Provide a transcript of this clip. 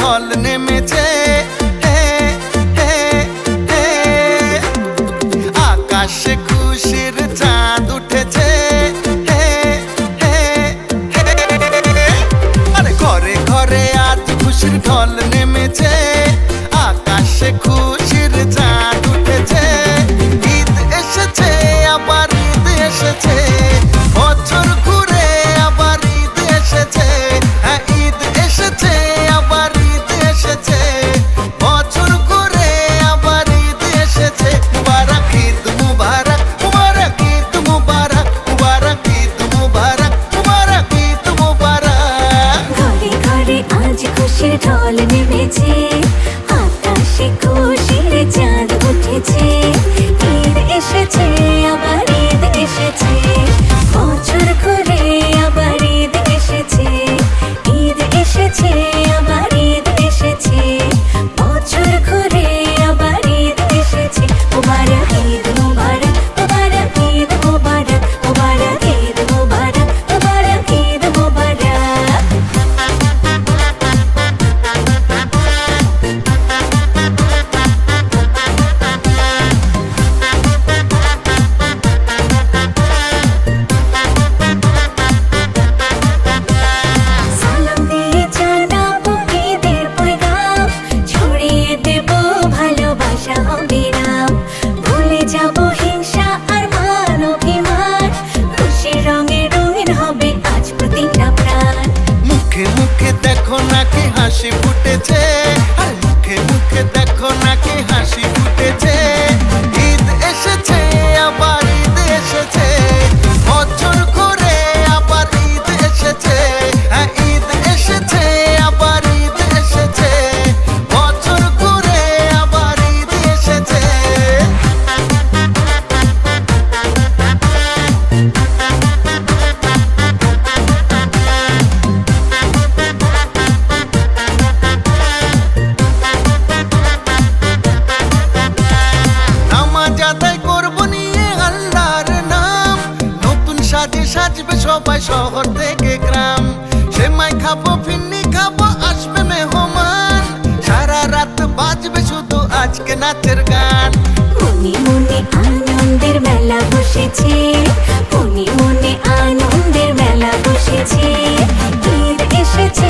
ঢল নেমেছে, আকাশে খুশির চাঁদ উঠেছে, আরে ঘরে ঘরে আজ খুশির ঢল নেমেছে, আকাশে খুশির চাঁদ উঠেছে। ঈদ এসেছে আবার ঈদ এসেছে, বছর ঘুরে আবার ঈদ এসেছে, হ্যাঁ ঈদ এসেছে আবার ঈদ এসেছে, বছর ঘুরে আবার ঈদ এসেছে। মুবারক ঈদ মুবারক, মুবারক ঈদ মুবারক, মুবারক ঈদ মুবারক, মুবারক ঈদ মুবারক। ঘরে ঘরে আজ খুশির ঢল নেমেছে, আকাশে খুশির চাঁদ উঠেছে। ঈদ এসেছে আবার ঈদ এসেছে, বছর ঘুরে আবার ঈদ এসেছে, ঈদ এসেছে আবার ঈদ এসেছে, বছর ঘুরে আবার ঈদ এসেছে। মুবারক ঈদ মুবারক, মুবারক ঈদ মুবারক, মুবারক ঈদ মুবারক, মুবারক ঈদ মুবারক। সালাম দিয়ে জানাবো ঈদের পয়গাম, ছড়িয়ে দেব ভালোবাসা অবিরাম। ভুলে যাব হিংসা আর মান অভিমান, খুশির রঙে রঙিন হবে আজ প্রতিটা প্রাণ। মুখে মুখে দেখো নাকি হাসি ফুটেছে, আর মুখে মুখে দেখো নাকি হাসি ফুটেছে। ঈদ এসেছে আবার ঈদ এসেছে, বছর ঘুরে আবার ঈদ এসেছে, হ্যাঁ ঈদ এসেছে আবার ঈদ এসেছে, বছর ঘুরে আবার ঈদ এসেছে। নামাজ আদায় করবো নিয়ে আল্লাহর নাম, নতুন সাজে সাজবে সবাই শহর থেকে গ্রাম। সেমাই খাবো ফিন্নি খাবো আসবে মেহমান, সারা রাত বাজবে শুধু আজকে নাচের গান। মনে মনে আনন্দের মেলা বসেছে, মনে মনে আনন্দের মেলা বসেছে। ঈদ এসেছে